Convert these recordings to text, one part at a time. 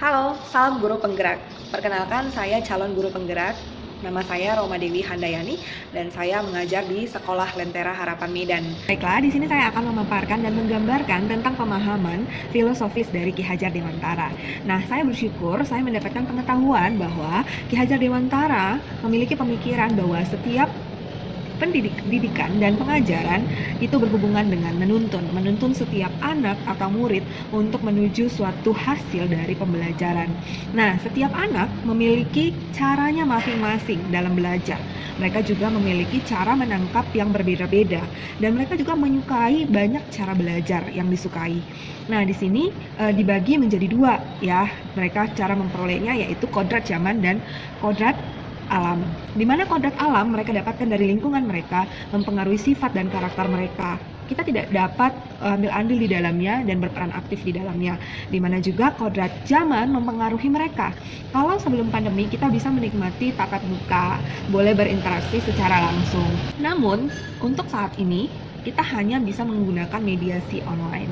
Halo, salam guru penggerak. Perkenalkan, saya calon guru penggerak. Nama saya Roma Dewi Handayani dan saya mengajar di Sekolah Lentera Harapan Medan. Baiklah, di sini saya akan memaparkan dan menggambarkan tentang pemahaman filosofis dari Ki Hajar Dewantara. Nah, saya bersyukur saya mendapatkan pengetahuan bahwa Ki Hajar Dewantara memiliki pemikiran bahwa setiap pendidikan dan pengajaran itu berhubungan dengan menuntun setiap anak atau murid untuk menuju suatu hasil dari pembelajaran. Nah, setiap anak memiliki caranya masing-masing dalam belajar. Mereka juga memiliki cara menangkap yang berbeda-beda dan mereka juga menyukai banyak cara belajar yang disukai. Nah, di sini dibagi menjadi dua ya. Mereka cara memperolehnya yaitu kodrat zaman dan kodrat alam. Di mana kodrat alam mereka dapatkan dari lingkungan mereka, mempengaruhi sifat dan karakter mereka. Kita tidak dapat ambil andil di dalamnya dan berperan aktif di dalamnya. Di mana juga kodrat zaman mempengaruhi mereka. Kalau sebelum pandemi kita bisa menikmati tatap muka, boleh berinteraksi secara langsung. Namun, untuk saat ini kita hanya bisa menggunakan mediasi online.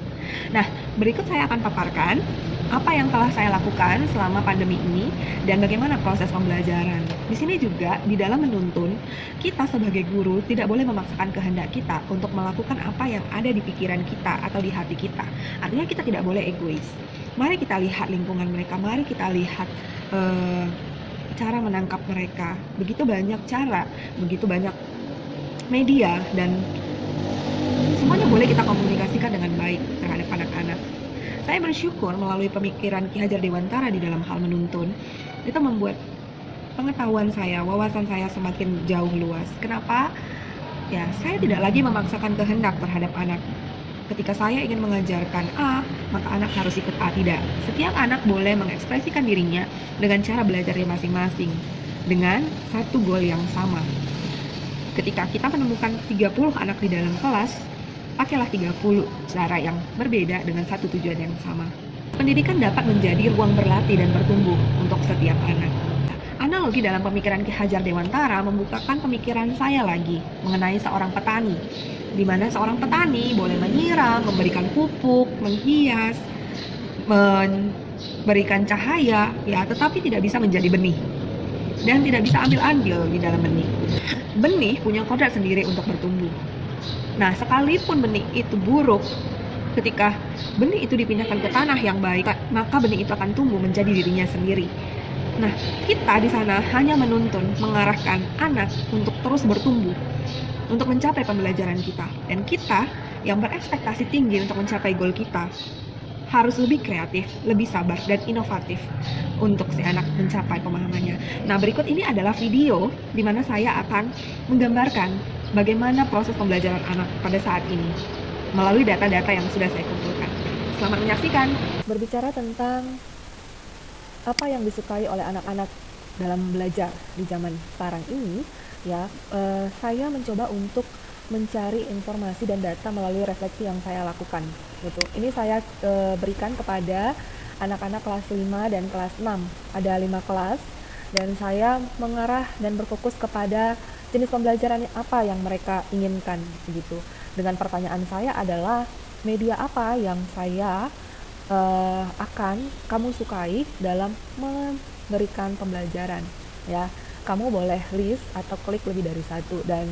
Nah, berikut saya akan paparkan apa yang telah saya lakukan selama pandemi ini dan bagaimana proses pembelajaran. Di sini juga di dalam menuntun, kita sebagai guru tidak boleh memaksakan kehendak kita untuk melakukan apa yang ada di pikiran kita atau di hati kita. Artinya kita tidak boleh egois. Mari kita lihat lingkungan mereka, mari kita lihat cara menangkap mereka. Begitu banyak cara, begitu banyak media dan semuanya boleh kita komunikasikan dengan baik terhadap anak-anak. Saya bersyukur melalui pemikiran Ki Hajar Dewantara di dalam hal menuntun, itu membuat pengetahuan saya, wawasan saya semakin jauh luas. Kenapa? Ya, saya tidak lagi memaksakan kehendak terhadap anak. Ketika saya ingin mengajarkan A, maka anak harus ikut A. Tidak. Setiap anak boleh mengekspresikan dirinya dengan cara belajarnya masing-masing, dengan satu goal yang sama. Ketika kita menemukan 30 anak di dalam kelas, pakailah 30 cara yang berbeda dengan satu tujuan yang sama. Pendidikan dapat menjadi ruang berlatih dan bertumbuh untuk setiap anak. Analogi dalam pemikiran Ki Hajar Dewantara membukakan pemikiran saya lagi mengenai seorang petani, di mana seorang petani boleh menyiram, memberikan pupuk, menghias, memberikan cahaya, ya, tetapi tidak bisa menjadi benih dan tidak bisa ambil andil di dalam benih. Benih punya kodrat sendiri untuk bertumbuh. Nah, sekalipun benih itu buruk, ketika benih itu dipindahkan ke tanah yang baik, maka benih itu akan tumbuh menjadi dirinya sendiri. Nah, kita di sana hanya menuntun, mengarahkan anak untuk terus bertumbuh, untuk mencapai pembelajaran kita. Dan kita yang berekspektasi tinggi untuk mencapai goal kita, harus lebih kreatif, lebih sabar, dan inovatif untuk si anak mencapai pemahamannya. Nah, berikut ini adalah video di mana saya akan menggambarkan bagaimana proses pembelajaran anak pada saat ini melalui data-data yang sudah saya kumpulkan. Selamat menyaksikan. Berbicara tentang apa yang disukai oleh anak-anak dalam belajar di zaman sekarang ini, ya, saya mencoba untuk mencari informasi dan data melalui refleksi yang saya lakukan. Gitu. Ini saya berikan kepada anak-anak kelas 5 dan kelas 6. Ada 5 kelas dan saya mengarah dan berfokus kepada jenis pembelajaran apa yang mereka inginkan begitu. Dengan pertanyaan saya adalah media apa yang saya akan kamu sukai dalam memberikan pembelajaran, ya. Kamu boleh list atau klik lebih dari satu dan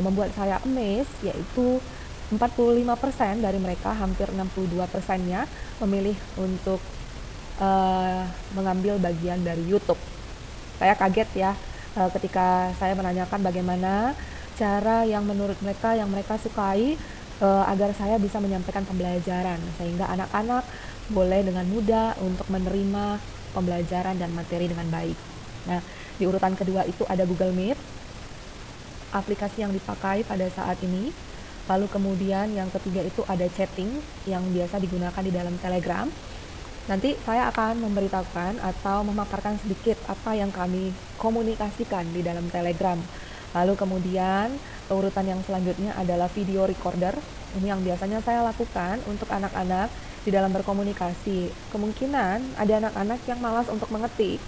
membuat saya amazed, yaitu 45% dari mereka, hampir 62%-nya memilih untuk mengambil bagian dari YouTube. Saya kaget ya ketika saya menanyakan bagaimana cara yang menurut mereka yang mereka sukai agar saya bisa menyampaikan pembelajaran sehingga anak-anak boleh dengan mudah untuk menerima pembelajaran dan materi dengan baik. Nah, di urutan kedua itu ada Google Meet, aplikasi yang dipakai pada saat ini. Lalu kemudian yang ketiga itu ada chatting yang biasa digunakan di dalam Telegram. Nanti saya akan memberitahukan atau memaparkan sedikit apa yang kami komunikasikan di dalam Telegram. Lalu kemudian urutan yang selanjutnya adalah video recorder. Ini yang biasanya saya lakukan untuk anak-anak di dalam berkomunikasi. Kemungkinan ada anak-anak yang malas untuk mengetik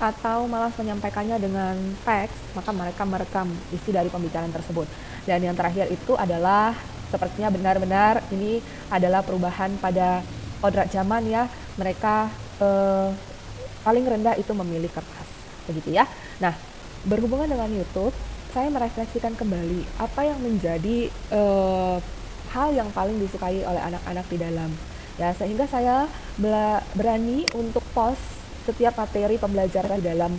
atau malas menyampaikannya dengan teks, maka mereka merekam isi dari pembicaraan tersebut. Dan yang terakhir itu adalah sepertinya benar-benar ini adalah perubahan pada kodrat zaman ya. Mereka paling rendah itu memilih kertas, begitu ya. Nah, berhubungan dengan YouTube, saya merefleksikan kembali apa yang menjadi hal yang paling disukai oleh anak-anak di dalam, ya, sehingga saya berani untuk post setiap materi pembelajaran di dalam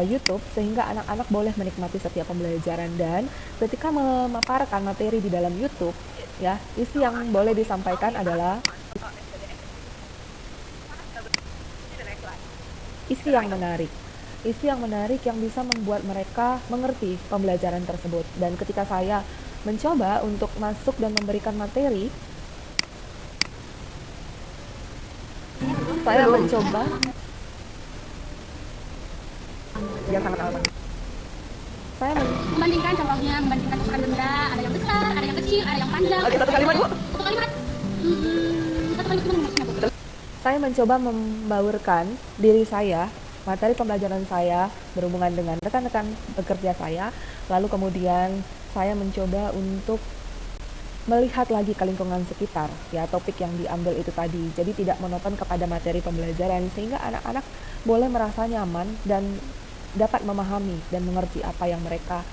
YouTube, sehingga anak-anak boleh menikmati setiap pembelajaran. Dan ketika memaparkan materi di dalam YouTube, ya, isi yang boleh disampaikan adalah isi yang menarik. Isi yang menarik yang bisa membuat mereka mengerti pembelajaran tersebut. Dan ketika saya mencoba untuk masuk dan memberikan materi, saya mencoba dia sangat amat. Saya membandingkan contohnya, membandingkan ukuran benda, ada yang besar, ada yang kecil, ada yang panjang. Oke, satu kalimat, Bu. Satu kalimat. Satu kalimat gimana maksudnya, Bu? Saya mencoba membaurkan diri saya, materi pembelajaran saya berhubungan dengan rekan-rekan bekerja saya, lalu kemudian saya mencoba untuk melihat lagi ke lingkungan sekitar, ya, topik yang diambil itu tadi. Jadi tidak monoton kepada materi pembelajaran, sehingga anak-anak boleh merasa nyaman dan dapat memahami dan mengerti apa yang mereka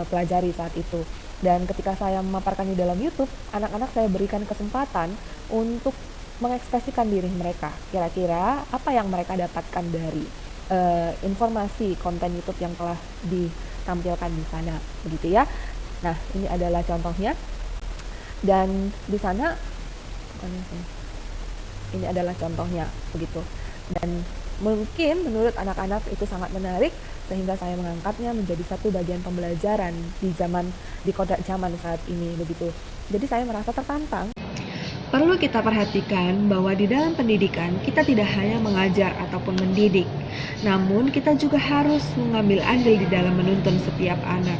pelajari saat itu. Dan ketika saya memaparkan di dalam YouTube, anak-anak saya berikan kesempatan untuk mengekspresikan diri mereka. Kira-kira apa yang mereka dapatkan dari informasi konten YouTube yang telah ditampilkan di sana, begitu ya. Nah, ini adalah contohnya. Dan di sana ini adalah contohnya, begitu. Dan mungkin menurut anak-anak itu sangat menarik, sehingga saya mengangkatnya menjadi satu bagian pembelajaran di kodrat zaman saat ini, begitu. Jadi saya merasa tertantang. Perlu kita perhatikan bahwa di dalam pendidikan kita tidak hanya mengajar ataupun mendidik, namun kita juga harus mengambil andil di dalam menuntun setiap anak,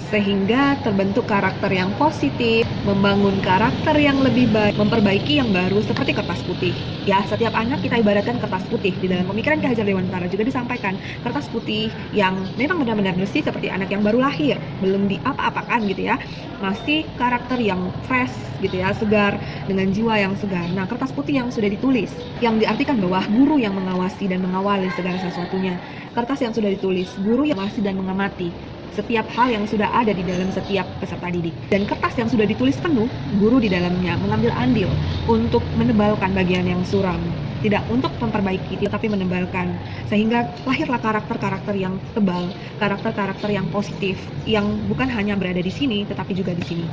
sehingga terbentuk karakter yang positif, membangun karakter yang lebih baik, memperbaiki yang baru seperti kertas putih. Ya, setiap anak kita ibaratkan kertas putih. Di dalam pemikiran Ki Hajar Dewantara juga disampaikan kertas putih yang memang benar-benar bersih seperti anak yang baru lahir, belum diapa-apakan gitu ya. Masih karakter yang fresh gitu ya, segar, dengan jiwa yang segar. Nah, kertas putih yang sudah ditulis, yang diartikan bahwa guru yang mengawasi dan mengawali segala sesuatunya. Kertas yang sudah ditulis, guru yang mengawasi dan mengamati setiap hal yang sudah ada di dalam setiap peserta didik. Dan kertas yang sudah ditulis penuh, guru di dalamnya mengambil andil untuk menebalkan bagian yang suram. Tidak untuk memperbaiki, tapi menebalkan. Sehingga lahirlah karakter-karakter yang tebal, karakter-karakter yang positif, yang bukan hanya berada di sini, tetapi juga di sini.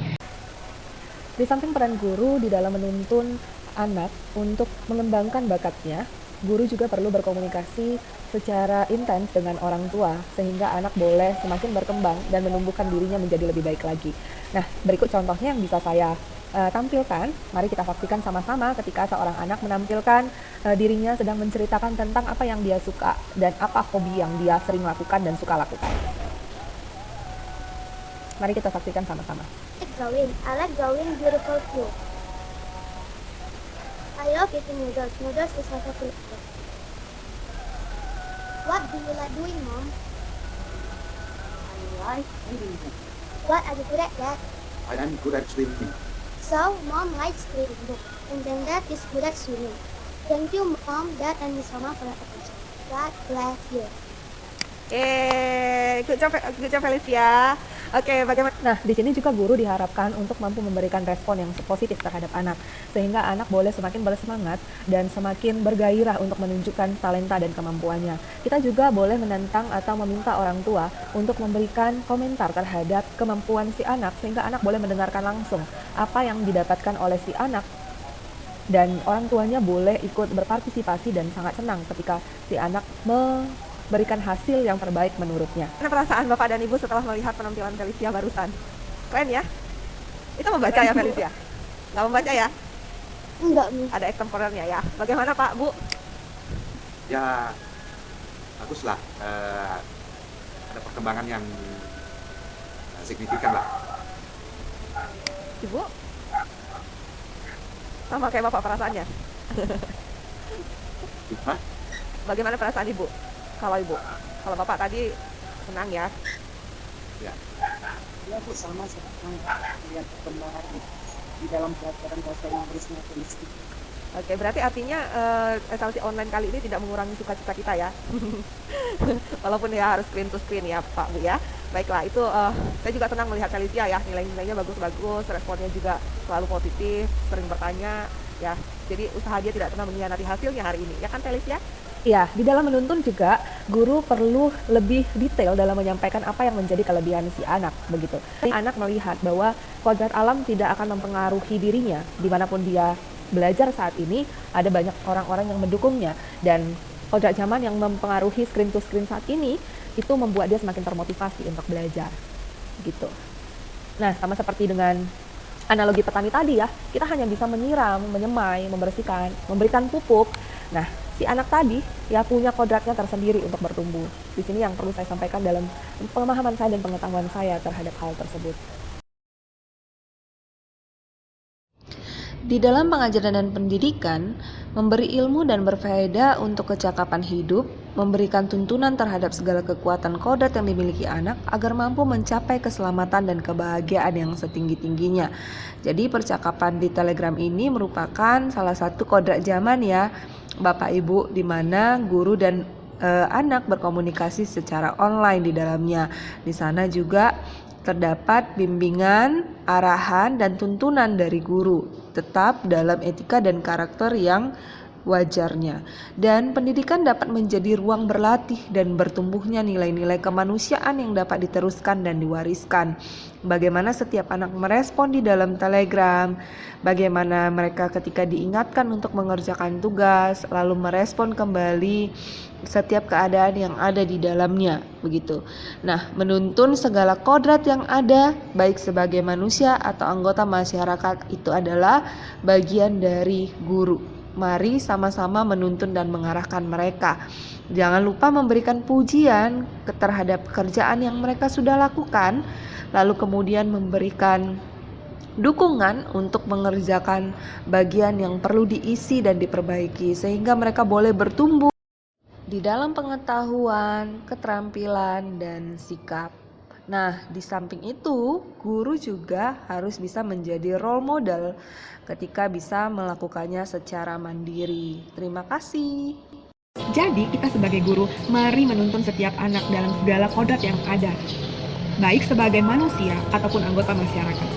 Di samping peran guru di dalam menuntun anak untuk mengembangkan bakatnya, guru juga perlu berkomunikasi secara intens dengan orang tua, sehingga anak boleh semakin berkembang dan menumbuhkan dirinya menjadi lebih baik lagi. Nah, berikut contohnya yang bisa saya tampilkan. Mari kita saksikan sama-sama ketika seorang anak menampilkan dirinya sedang menceritakan tentang apa yang dia suka dan apa hobi yang dia sering lakukan dan suka lakukan. Mari kita saksikan sama-sama. I like drawing beautiful clothes. I love eating noodles. Noodles is my favorite food. What do you like doing, Mom? I like reading. What are you good at, Dad? I am good at swimming. So, Mom likes reading books, and then Dad is good at swimming. Thank you, Mom, Dad, and Miss Mama for your attention. God bless you. Good job Felicia. Oke, bagaimana? Nah, di sini juga guru diharapkan untuk mampu memberikan respon yang positif terhadap anak, sehingga anak boleh semakin bersemangat dan semakin bergairah untuk menunjukkan talenta dan kemampuannya. Kita juga boleh menantang atau meminta orang tua untuk memberikan komentar terhadap kemampuan si anak, sehingga anak boleh mendengarkan langsung apa yang didapatkan oleh si anak, dan orang tuanya boleh ikut berpartisipasi dan sangat senang ketika si anak berikan hasil yang terbaik menurutnya. Mana perasaan Bapak dan Ibu setelah melihat penampilan Felicia barusan? Keren ya? Itu membaca ya Felicia? Nggak membaca ya? Enggak, Mi. Ada ekstemporernya ya. Bagaimana Pak, Bu? Ya, baguslah. Ada perkembangan yang signifikan lah. Ibu? Sama kayak Bapak perasaannya? Hah? Bagaimana perasaan Ibu? Kalau Bapak tadi senang ya? Ya. Ya, Bu, sama senang lihat perkembangan di dalam pelajaran bahasa Inggrisnya Felicia. Oke, berarti artinya SLC online kali ini tidak mengurangi sukacita kita ya. Walaupun ya harus screen to screen ya Pak Bu ya. Baiklah, itu saya juga senang melihat Felicia ya, nilai-nilainya bagus-bagus, responnya juga selalu positif, sering bertanya ya. Jadi usaha dia tidak pernah mengkhianati hasilnya hari ini, ya kan Felicia? Iya, di dalam menuntun juga guru perlu lebih detail dalam menyampaikan apa yang menjadi kelebihan si anak begitu. Anak melihat bahwa kodrat alam tidak akan mempengaruhi dirinya dimanapun dia belajar saat ini, ada banyak orang-orang yang mendukungnya, dan kodrat zaman yang mempengaruhi screen to screen saat ini itu membuat dia semakin termotivasi untuk belajar gitu. Nah, sama seperti dengan analogi petani tadi ya, kita hanya bisa menyiram, menyemai, membersihkan, memberikan pupuk. Nah, si anak tadi ya punya kodratnya tersendiri untuk bertumbuh. Di sini yang perlu saya sampaikan dalam pemahaman saya dan pengetahuan saya terhadap hal tersebut. Di dalam pengajaran dan pendidikan, memberi ilmu dan berfaedah untuk kecakapan hidup, memberikan tuntunan terhadap segala kekuatan kodrat yang dimiliki anak agar mampu mencapai keselamatan dan kebahagiaan yang setinggi-tingginya. Jadi percakapan di Telegram ini merupakan salah satu kodrat zaman ya, Bapak Ibu, di mana guru dan anak berkomunikasi secara online di dalamnya. Di sana juga terdapat bimbingan, arahan, dan tuntunan dari guru, tetap dalam etika dan karakter yang wajarnya. Dan pendidikan dapat menjadi ruang berlatih dan bertumbuhnya nilai-nilai kemanusiaan yang dapat diteruskan dan diwariskan. Bagaimana setiap anak merespon di dalam Telegram, bagaimana mereka ketika diingatkan untuk mengerjakan tugas, lalu merespon kembali setiap keadaan yang ada di dalamnya, begitu. Nah, menuntun segala kodrat yang ada, baik sebagai manusia atau anggota masyarakat, itu adalah bagian dari guru. Mari sama-sama menuntun dan mengarahkan mereka. Jangan lupa memberikan pujian terhadap pekerjaan yang mereka sudah lakukan, lalu kemudian memberikan dukungan untuk mengerjakan bagian yang perlu diisi dan diperbaiki, sehingga mereka boleh bertumbuh di dalam pengetahuan, keterampilan, dan sikap. Nah, di samping itu, guru juga harus bisa menjadi role model ketika bisa melakukannya secara mandiri. Terima kasih. Jadi, kita sebagai guru, mari menuntun setiap anak dalam segala kodrat yang ada, baik sebagai manusia ataupun anggota masyarakat.